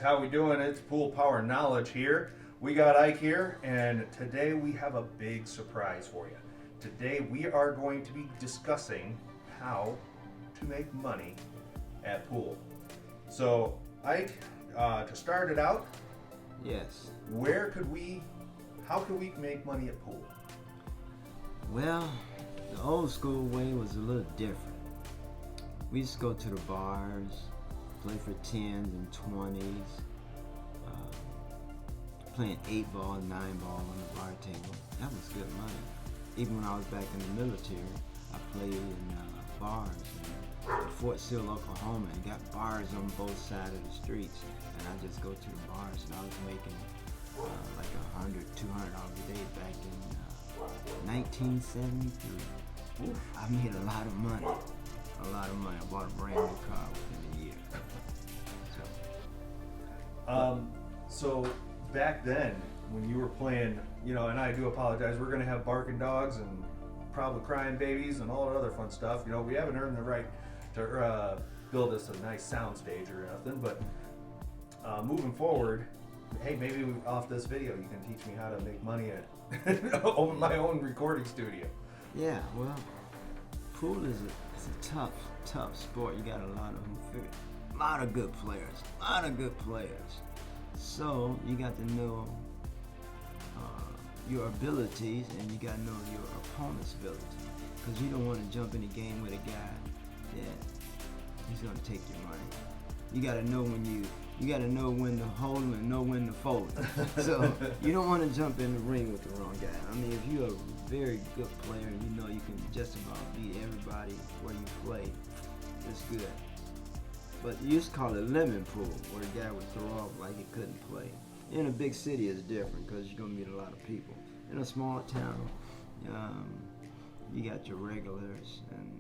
how we doing? It's Pool Power Knowledge here. We got Ike here, and today we have a big surprise for you. Today we are going to be discussing how to make money at pool. So, Ike, to start it out, Yes. how could we make money at pool? Well, the old school way was a little different. We used to go to the bars, play for 10s and 20s, playing 8-ball, 9-ball on the bar table. That was good money. Even when I was back in the military, I played in bars in Fort Sill, Oklahoma, and got bars on both sides of the streets. And I just go to the bars, and I was making like $100, $200 a day back in 1973. Oof. I made a lot of money. A lot of money. I bought a brand new car within a year. So back then, when you were playing, and I do apologize, we're gonna have barking dogs and probably crying babies and all that other fun stuff. We haven't earned the right to build us a nice sound stage or nothing, but moving forward, hey, maybe off this video you can teach me how to make money at own my own recording studio. Yeah, well, pool is a tough sport. You got a lot of good players. So you got to know your abilities, and you got to know your opponent's ability, because you don't want to jump in a game with a guy that he's going to take your money. You got to know when to hold him and know when to fold him. So you don't want to jump in the ring with the wrong guy. I mean, if you're a very good player and you know you can just about beat everybody where you play, it's good. But you used to call it lemon pool, where the guy would throw off like he couldn't play. In a big city, it's different because you're going to meet a lot of people. In a small town, you got your regulars, and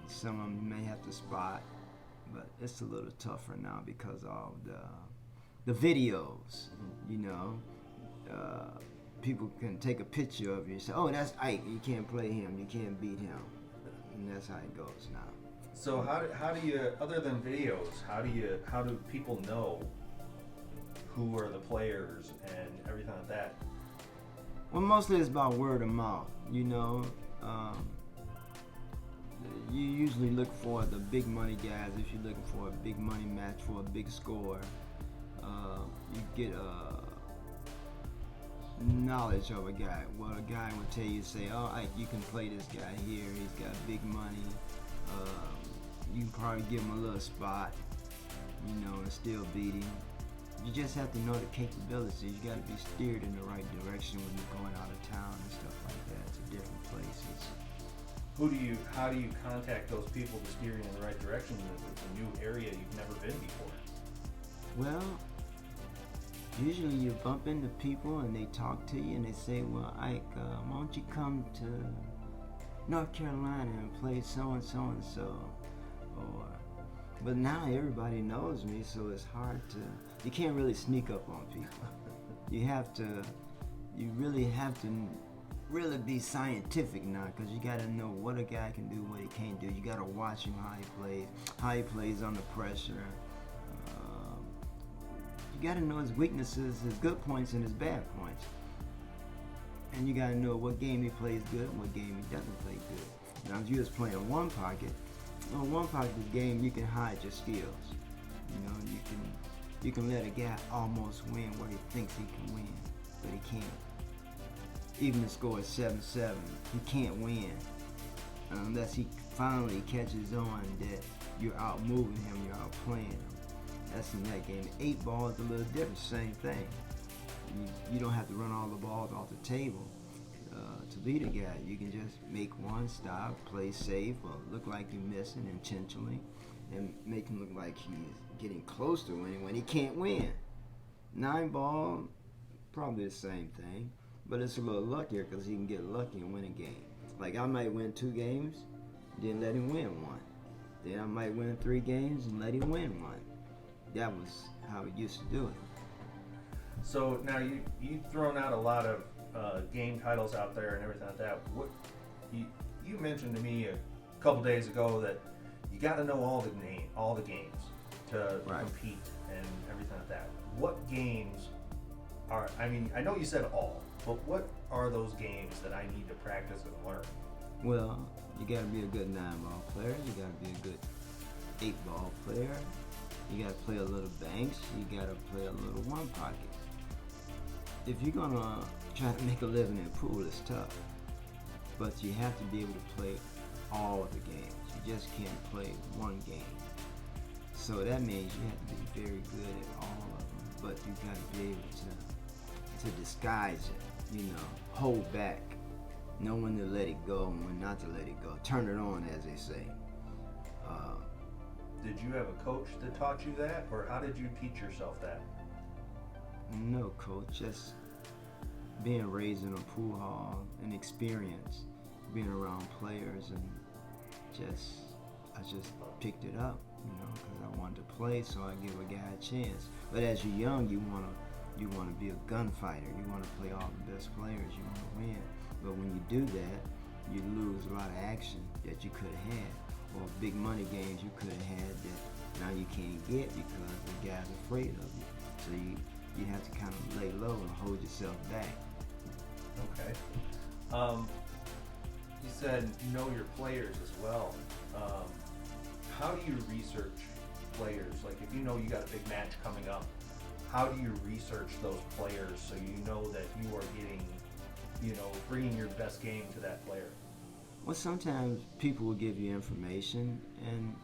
some of them you may have to spot, but it's a little tougher now because of the videos. People can take a picture of you and say, "Oh, that's Ike. You can't play him. You can't beat him," and that's how it goes now. So how do you, other than videos, how do people know who are the players and everything like that? Well, mostly it's about word of mouth. You usually look for the big money guys. If you're looking for a big money match for a big score, you get knowledge of a guy. Well, a guy will tell you, say, "Oh, Ike, you can play this guy here. He's got big money. You can probably give him a little spot, and still beat him." You just have to know the capabilities. You got to be steered in the right direction when you're going out of town and stuff like that to different places. How do you contact those people to steer you in the right direction if it's a new area you've never been before? Well, usually you bump into people and they talk to you and they say, "Well, Ike, why don't you come to North Carolina and play so and so and so?" But now everybody knows me, so it's hard to. You can't really sneak up on people. You really have to really be scientific now, because you got to know what a guy can do, what he can't do. You got to watch him how he plays under pressure. You got to know his weaknesses, his good points, and his bad points. And you got to know what game he plays good and what game he doesn't play good. Now, if you're just playing one pocket game, you can hide your skills. You can let a guy almost win where he thinks he can win, but he can't. Even the score is 7-7, he can't win unless he finally catches on that you're out moving him, you're out playing him. That's in that game. 8-ball is a little different, same thing. You don't have to run all the balls off the table to beat a guy. You can just make one stop, play safe, or look like you're missing intentionally, and make him look like he's getting close to winning when he can't win. 9-ball, probably the same thing, but it's a little luckier because he can get lucky and win a game. Like, I might win 2 games, then let him win 1. Then I might win 3 games and let him win 1. That was how we used to do it. So now you've thrown out a lot of game titles out there and everything like that. What you mentioned to me a couple days ago that you got to know all the games to Right. compete. and everything like that. What games are, I mean, I know you said all, but what are those games that I need to practice and learn? Well, you gotta be a good 9-ball player. You gotta be a good 8-ball player. You gotta play a little banks. You gotta play a little one pocket. If you're gonna try to make a living in pool, it's tough. But you have to be able to play all of the games. You just can't play one game. So that means you have to be very good at all of them. But you gotta be able to disguise it. You know, hold back. Know when to let it go and when not to let it go. Turn it on, as they say. Did you have a coach that taught you that, or how did you teach yourself that? No, coach. Just being raised in a pool hall and experience, being around players, and I just picked it up, you know, because I wanted to play, so I give a guy a chance. But as you're young, you wanna be a gunfighter. You wanna play all the best players. You wanna win. But when you do that, you lose a lot of action that you could have had, or big money games you could have had that now you can't get because the guy's afraid of you. So you have to kind of lay low and hold yourself back. Okay. You said know your players as well. How do you research players? Like if you know you got a big match coming up, how do you research those players so you know that you are getting, you know, bringing your best game to that player? Well, sometimes people will give you information, and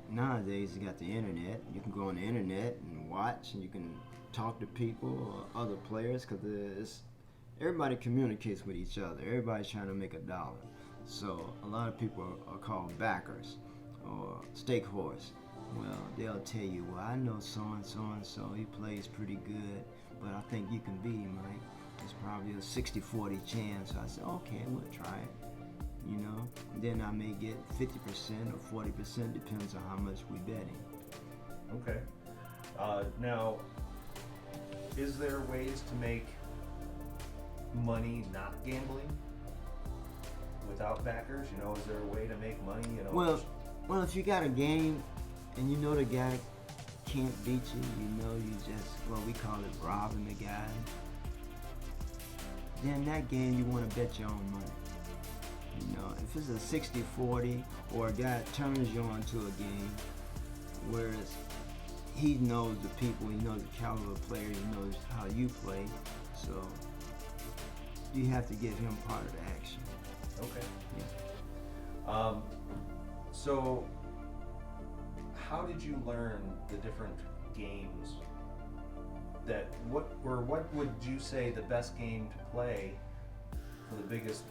nowadays you got the internet. You can go on the internet and watch, and you can talk to people or other players, because everybody communicates with each other. Everybody's trying to make a dollar. So a lot of people are called backers or stake horse. Well, they'll tell you, well, I know so-and-so, he plays pretty good, but I think you can beat him, Mike. It's probably a 60-40 chance. So I said, okay, we'll try it. You know, then I may get 50% or 40%, depends on how much we betting. Okay. Now, is there ways to make money not gambling without backers? You know, is there a way to make money? You know. Well, if you got a game and you know the guy can't beat you, you know, you just, well, we call it robbing the guy. Then that game you want to bet your own money. You know, if it's a 60-40 or a guy turns you on to a game, whereas he knows the people, he knows the caliber of player, he knows how you play, so you have to give him part of the action. Okay. Yeah. So how did you learn the different games what would you say the best game to play for the biggest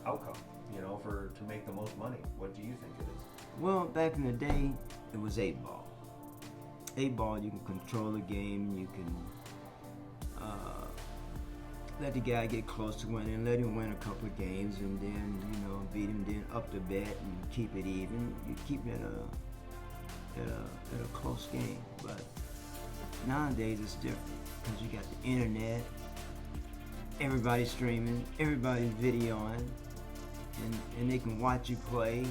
outcome, you know, to make the most money? What do you think it is? Well, back in the day, it was 8-ball. 8-ball, you can control the game, you can let the guy get close to winning, let him win a couple of games, and then, you know, beat him, then up the bet and keep it even. You keep it at a close game. But nowadays it's different because you got the internet, everybody's streaming, everybody's videoing, and they can watch you play.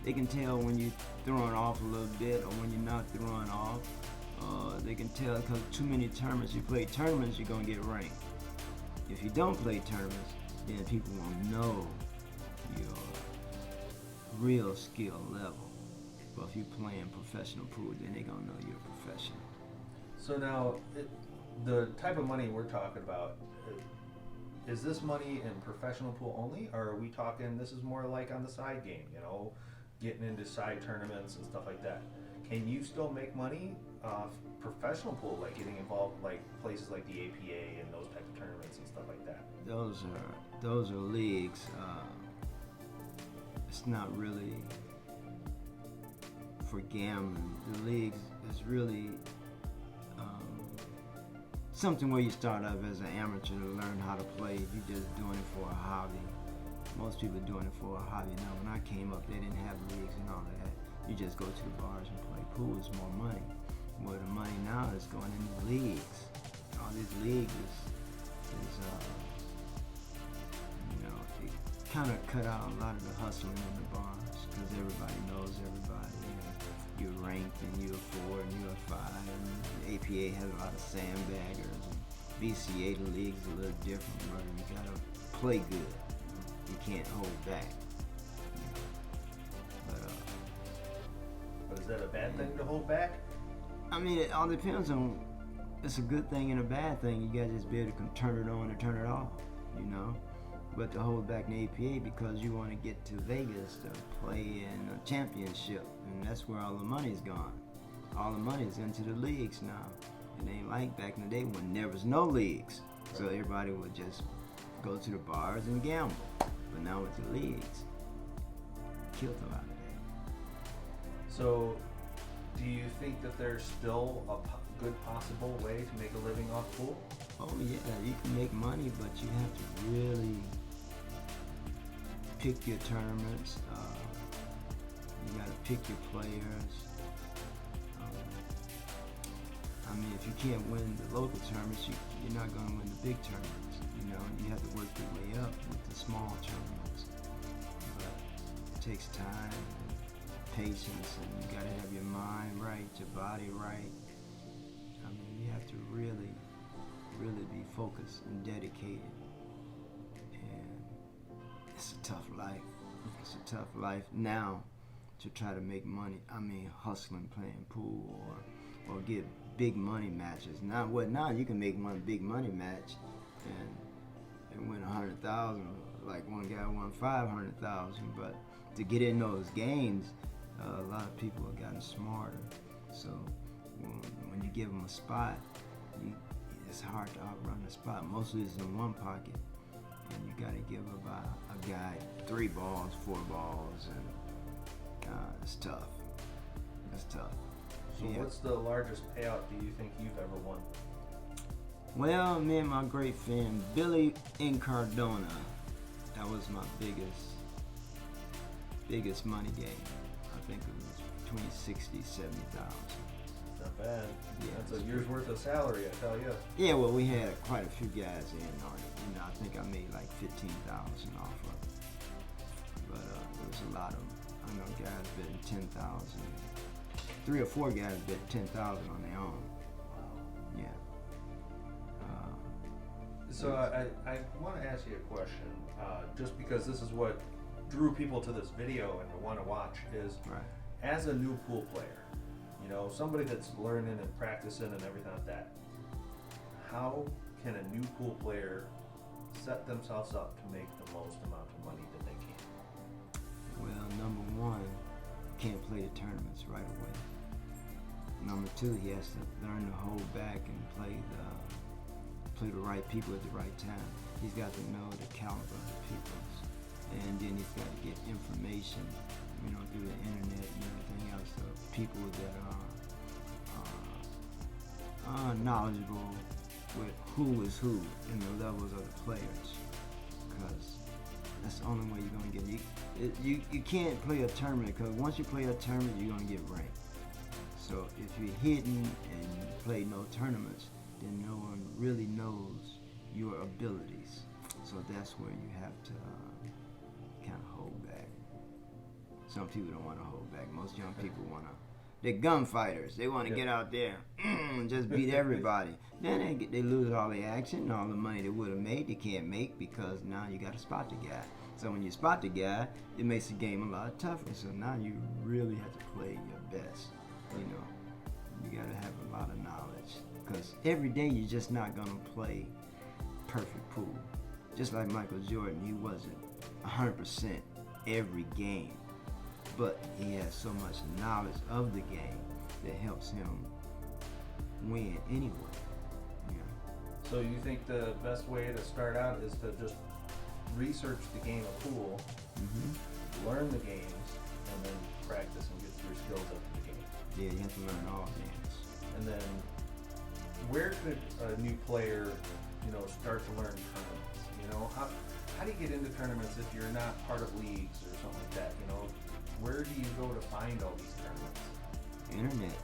They can tell when you're throwing off a little bit or when you're not throwing off. They can tell because too many tournaments. You play tournaments, you're gonna get ranked. If you don't play tournaments, then people won't know your real skill level. But if you're playing professional pool, then they're gonna know you're a professional. So now, the type of money we're talking about, is this money in professional pool only, or are we talking this is more like on the side game, you know, getting into side tournaments and stuff like that? Can you still make money off professional pool, like getting involved like places like the APA and those type of tournaments and stuff like that? Those are leagues. It's not really for gambling. The leagues is really something where you start off as an amateur to learn how to play. If you're just doing it for a hobby. Most people are doing it for a hobby. Now, when I came up, they didn't have leagues and all of that. You just go to the bars and play pool. It's more money. Where the money now is going into leagues. All these leagues is you know, it kind of cut out a lot of the hustling in the bars because everybody knows everybody. And you're ranked and you're a 4 and you're a 5. And the APA has a lot of sandbaggers. And BCA, the league's a little different, where you gotta play good. You can't hold back. But is that a bad thing to hold back? I mean, it all depends on. It's a good thing and a bad thing. You gotta just be able to turn it on and turn it off, you know. But to hold back in the APA because you want to get to Vegas to play in a championship, and that's where all the money's gone. All the money's into the leagues now. It ain't like back in the day when there was no leagues, so everybody would just go to the bars and gamble. But now with the leagues, killed a lot of that. So, do you think that there's still a good possible way to make a living off pool? Oh yeah, you can make money, but you have to really pick your tournaments. You got to pick your players. I mean, if you can't win the local tournaments, you're not going to win the big tournaments. You know, you have to work your way up with the small tournaments. But it takes time and patience, and you got to have your mind right, your body right. I mean, you have to really be focused and dedicated. And it's a tough life. It's a tough life now to try to make money. I mean, hustling, playing pool, or get big money matches. Now you can make one big money match and win 100,000. Like one guy won 500,000. But to get in those games, a lot of people have gotten smarter. So when you give them a spot, it's hard to outrun the spot. Mostly it's in one pocket, and you got to give a guy 3 balls, 4 balls, and it's tough. It's tough. So what's the largest payout do you think you've ever won? Well, me and my great friend Billy Incardona, that was my biggest money game. I think it was between 60,000 70,000. Not bad. Yeah, That's a year's worth of salary, I tell you. Yeah, well, we had quite a few guys in on it. You know, I think I made like 15,000 off of it. But there was a lot of, I know guys betting 10,000. 3 or 4 guys bet 10,000 on their own. Wow. Yeah. So I want to ask you a question, just because this is what drew people to this video and to want to watch is, right. As a new pool player, you know, somebody that's learning and practicing and everything like that, how can a new pool player set themselves up to make the most amount of money that they can? Well, number 1, can't play the tournaments right away. Number 2, he has to learn to hold back and play the right people at the right time. He's got to know the caliber of the people, and then he's got to get information, you know, through the internet and everything else. So people that are knowledgeable with who is who and the levels of the players, because that's the only way you're gonna get it. You can't play a tournament, because once you play a tournament, you're gonna get ranked. So if you're hidden and you play no tournaments, then no one really knows your abilities. So that's where you have to kind of hold back. Some people don't want to hold back. Most young people want to. They're gunfighters. They want to get out there and just beat everybody. Then they lose all the action, all the money they would have made. They can't make because now you got to spot the guy. So when you spot the guy, it makes the game a lot tougher. So now you really have to play your best. You know, you got to have a lot of knowledge, because every day you're just not gonna play perfect pool. Just like Michael Jordan, he wasn't 100% every game, but he has so much knowledge of the game that helps him win anyway. You know? So you think the best way to start out is to just research the game of pool, learn the games, and then practice and get your skills up to the game. Yeah, you have to learn all games. And then, where could a new player, you know, start to learn tournaments? You know, how do you get into tournaments if you're not part of leagues or something like that? You know, where do you go to find all these tournaments? Internet,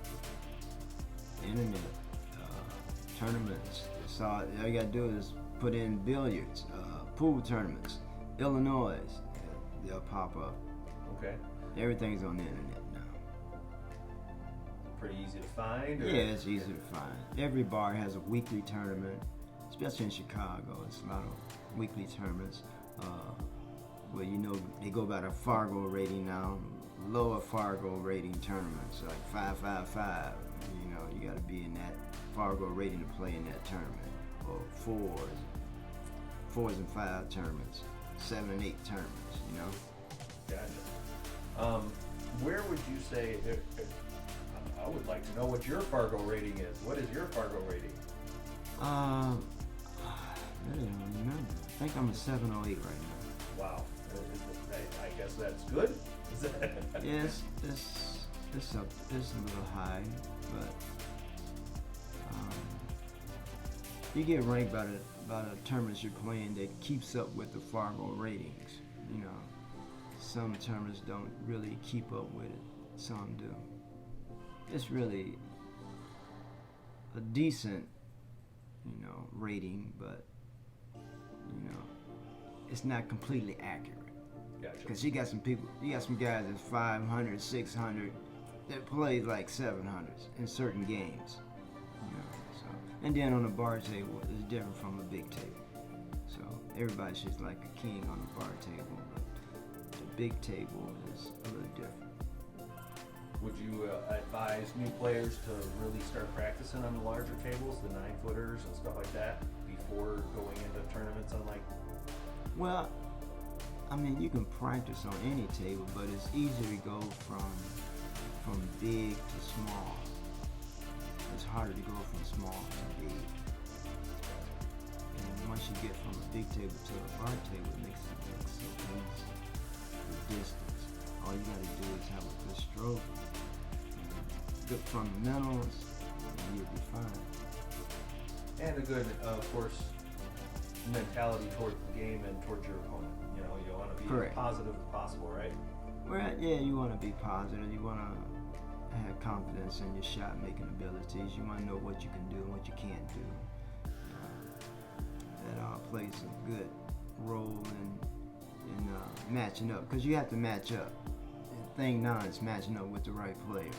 tournaments. So all you gotta do is put in billiards, pool tournaments, Illinois. They'll pop up. Okay. Everything's on the internet now. pretty easy to find? Or? Yeah, it's easy to find. Every bar has a weekly tournament, especially in Chicago. It's a lot of weekly tournaments. Well, you know, they go by the Fargo rating now. Lower Fargo rating tournaments, like 555. You know, you got to be in that Fargo rating to play in that tournament. Or fours and five tournaments, 7 and 8 tournaments. You know. Gotcha. Where would you say? I would like to know what your Fargo rating is. What is your Fargo rating? I really don't remember. I think I'm a 708 right now. Wow. I guess that's good. Yes, it's a little high, but you get ranked by the tournaments you're playing that keeps up with the Fargo ratings. You know, some tournaments don't really keep up with it. Some do. It's really a decent, you know, rating, but you know, it's not completely accurate. Gotcha. Because you got some guys that's 500, 600 that play like 700s in certain games. You know, so. And then on the bar table, it's different from a big table. So everybody's just like a king on the bar table, but the big table is a little different. Would you advise new players to really start practicing on the larger tables, the 9-footers and stuff like that, before going into tournaments on like? Well, I mean, you can practice on any table, but it's easier to go from big to small. It's harder to go from small to big. And once you get from a big table to a bar table, it makes it look so easy. The distance. All you gotta do is have a good stroke, good fundamentals, and you'll be fine. And a good, of course, mentality towards the game and towards your opponent. You know, you want to be Correct. as positive as possible, right? Well, yeah, you want to be positive. You want to have confidence in your shot making abilities. You want to know what you can do and what you can't do. That plays a good role in matching up, because you have to match up. The thing now is matching up with the right player,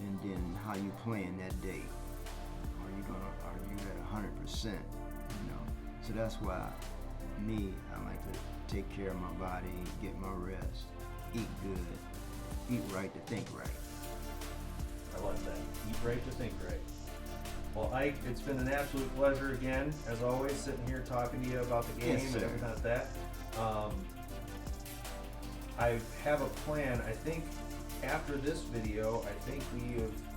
and then how you playing that day. Are you at 100%? You know, so that's why I like to take care of my body, get my rest, eat good, eat right to think right. I like that. Eat right to think right. Well, Ike, it's been an absolute pleasure again, as always, sitting here talking to you about the game Yes, and sir. everything like that. I have a plan. I think after this video, I think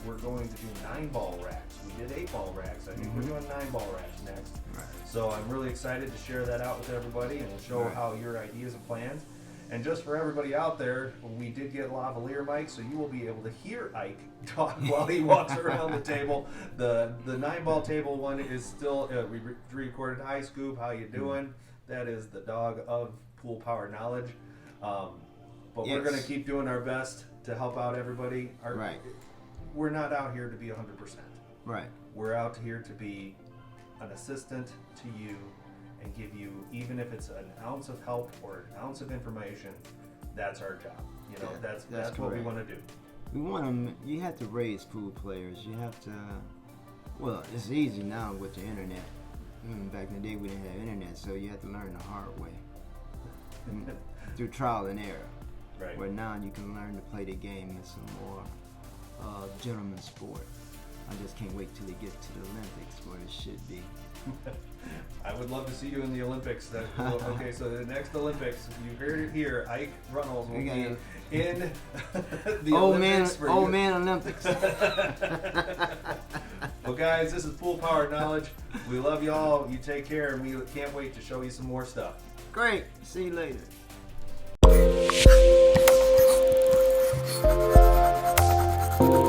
we're going to do 9-ball racks. We did 8-ball racks. I think we're doing 9-ball racks next. Right. So I'm really excited to share that out with everybody and show Right. how your ideas and plans. And just for everybody out there, we did get lavalier mics, so you will be able to hear Ike talk while he walks around the table. The 9-ball table one is still, we recorded Hi Scoop, how you doing? That is the dog of Pool Power Knowledge. But we're Yes. going to keep doing our best to help out everybody. Right. We're not out here to be 100%. Right. We're out here to be an assistant to you and give you, even if it's an ounce of help or an ounce of information, that's our job. You know, Yeah, that's what we correct. want to do. We want them. You have to raise pool players. You have to. Well, it's easy now with the internet. Back in the day, we didn't have internet, so you have to learn the hard way through trial and error. Right. Where now you can learn to play the game in some more gentleman sport. I just can't wait till they get to the Olympics where it should be. I would love to see you in the Olympics. Okay, so the next Olympics, you heard it here. Ike Runnels will We be got- in the old Olympics for old you. man Olympics. Well, guys, this is Pool Power Knowledge. We love y'all. You take care, and we can't wait to show you some more stuff. Great. See you later. Thank you.